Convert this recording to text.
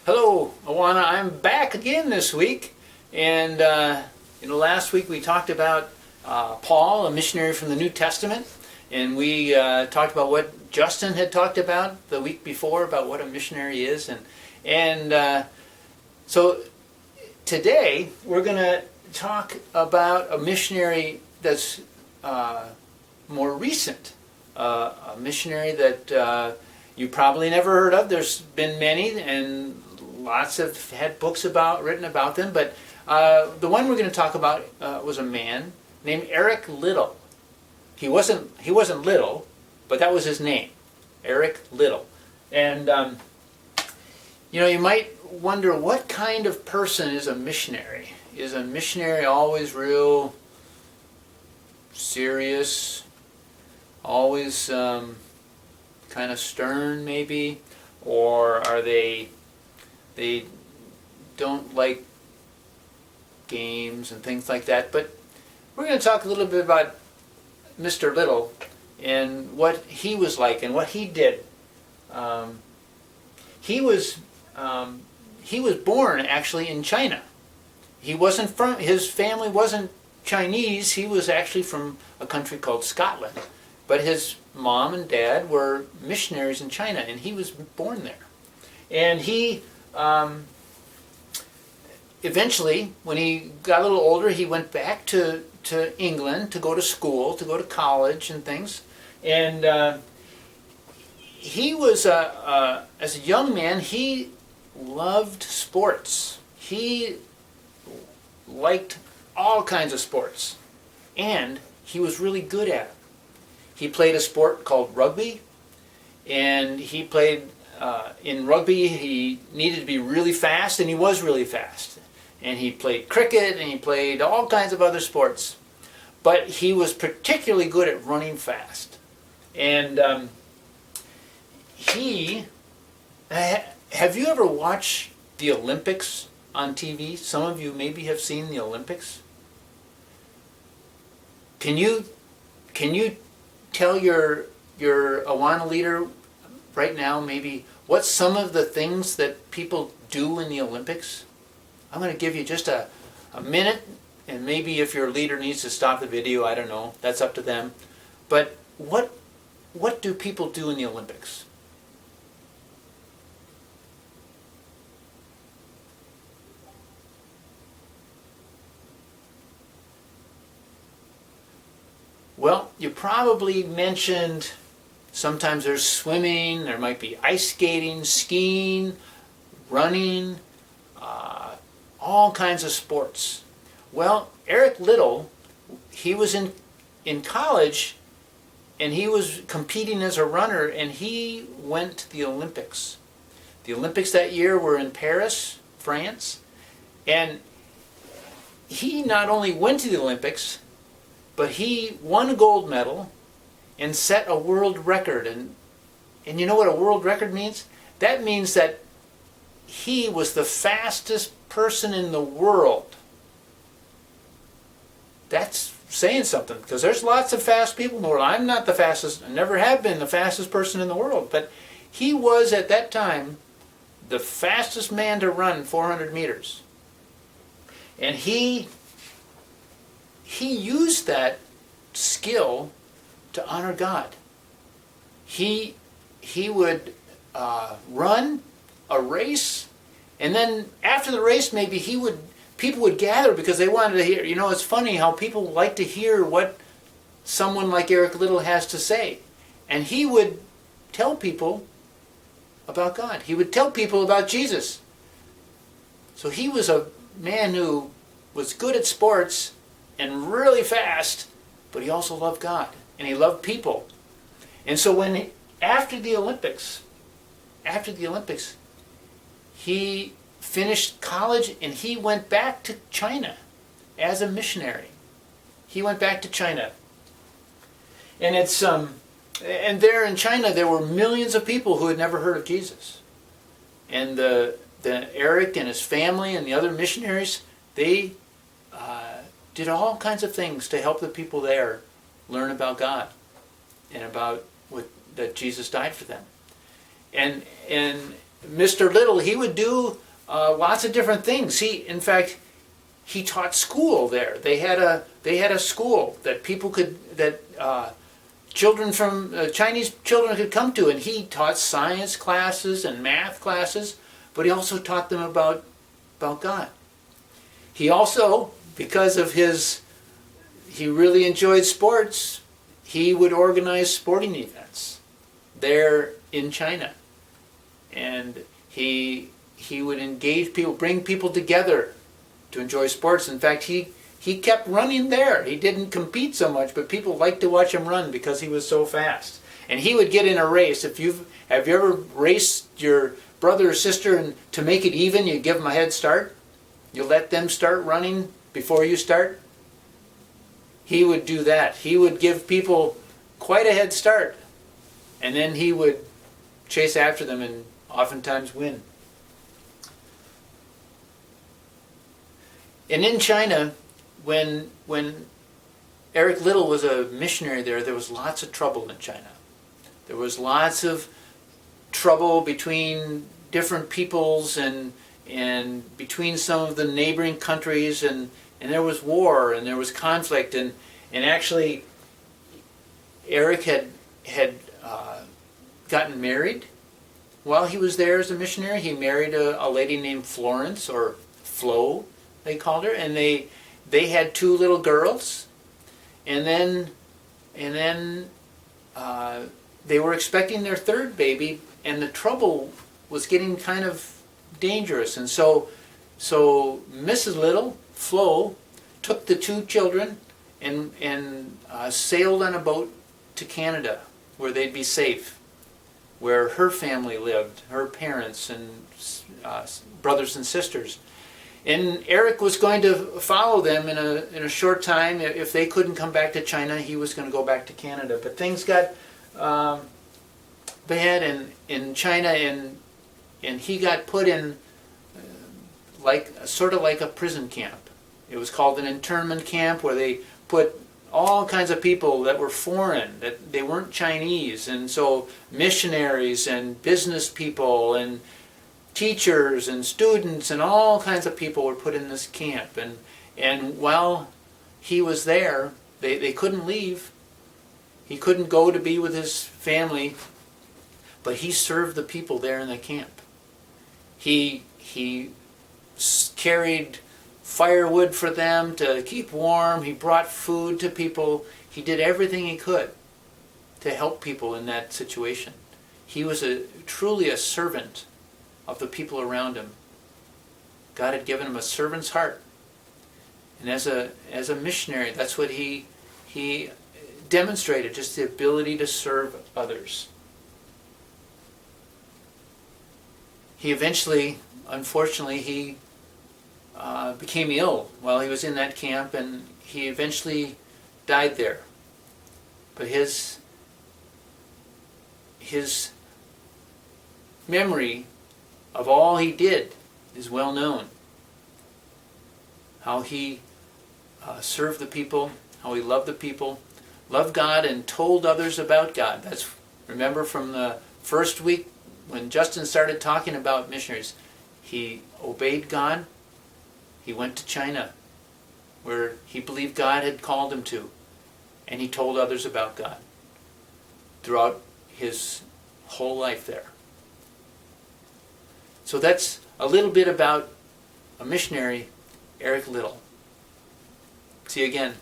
Hello, Awana. I'm back again this week, and last week we talked about Paul, a missionary from the New Testament, and we talked about what Justin had talked about the week before about what a missionary is, and so today we're going to talk about a missionary that's more recent, a missionary that you probably never heard of. There's been many, and lots have had books written about them, but the one we're going to talk about was a man named Eric Liddell. He wasn't little, but that was his name, Eric Liddell. And you might wonder, what kind of person is a missionary? Is a missionary always real serious, always kind of stern maybe, or are they don't like games and things like that? But we're going to talk a little bit about Mr. Liddell and what he was like and what he did. He was born actually in China. His family wasn't Chinese. He was actually from a country called Scotland, but his mom and dad were missionaries in China, and he was born there. And he eventually, when he got a little older, he went back to England to go to school, to go to college and things. And he was, as a young man, he loved sports. He liked all kinds of sports, and he was really good at it. He played a sport called rugby, and he played in rugby. He needed to be really fast, and he was really fast. And he played cricket, and he played all kinds of other sports. But he was particularly good at running fast. And have you ever watched the Olympics on TV? Some of you maybe have seen the Olympics. Can you tell your Awana leader right now maybe what's some of the things that people do in the Olympics? I'm going to give you just a minute, and maybe if your leader needs to stop the video, I don't know, that's up to them. But what do people do in the Olympics? Well, you probably mentioned sometimes there's swimming, there might be ice skating, skiing, running, all kinds of sports. Well, Eric Liddell, he was in college, and he was competing as a runner, and he went to the Olympics. The Olympics that year were in Paris, France, and he not only went to the Olympics, but he won a gold medal and set a world record. And you know what a world record means? That means that he was the fastest person in the world. That's saying something, because there's lots of fast people in the world. I'm not the fastest, I never have been the fastest person in the world, but he was at that time the fastest man to run 400 meters. And he used that skill to honor God. He would run a race, and then after the race, maybe people would gather because they wanted to hear. It's funny how people like to hear what someone like Eric Liddell has to say, and he would tell people about God. He would tell people about Jesus. So he was a man who was good at sports and really fast, but he also loved God, and he loved people. And so after the Olympics, he finished college, and he went back to China as a missionary. He went back to China. And and there in China there were millions of people who had never heard of Jesus. And the Eric and his family and the other missionaries, they did all kinds of things to help the people there learn about God and about that Jesus died for them. And Mr. Liddell, he would do lots of different things. In fact, he taught school there. They had a school that people could children from Chinese children could come to, and he taught science classes and math classes, but he also taught them about God. He also, because of he really enjoyed sports, he would organize sporting events there in China. And he would engage people, bring people together to enjoy sports. In fact, he kept running there. He didn't compete so much, but people liked to watch him run because he was so fast. And he would get in a race. Have you ever raced your brother or sister, and to make it even, you give them a head start? You let them start running before you start? He would do that. He would give people quite a head start, and then he would chase after them and oftentimes win. And in China, when Eric Liddell was a missionary there was lots of trouble in China. There was lots of trouble between different peoples and between some of the neighboring countries, and there was war and there was conflict, and actually Eric had gotten married while he was there as a missionary. He married a lady named Florence, or Flo they called her, and they had 2 little girls, and then they were expecting their 3rd baby, and the trouble was getting kind of dangerous. And so Mrs. Liddell, Flo, took the 2 children and sailed on a boat to Canada, where they'd be safe, where her family lived, her parents and brothers and sisters. And Eric was going to follow them in a short time. If they couldn't come back to China, he was going to go back to Canada. But things got bad in China, and he got put in sort of like a prison camp. It was called an internment camp, where they put all kinds of people that were foreign, that they weren't Chinese, and so missionaries and business people and teachers and students and all kinds of people were put in this camp. And while he was there, they couldn't leave. He couldn't go to be with his family, but he served the people there in the camp. He carried firewood for them to keep warm. He brought food to people. He did everything he could to help people in that situation. He was truly a servant of the people around him. God had given him a servant's heart. And as a missionary, that's what he demonstrated, just the ability to serve others. He eventually, unfortunately, he became ill while he was in that camp, and he eventually died there. But his memory of all he did is well known. How he served the people, how he loved the people, loved God, and told others about God. Remember from the first week when Justin started talking about missionaries. He obeyed God. He went to China, where he believed God had called him to, and he told others about God throughout his whole life there. So that's a little bit about a missionary, Eric Liddell. See you again.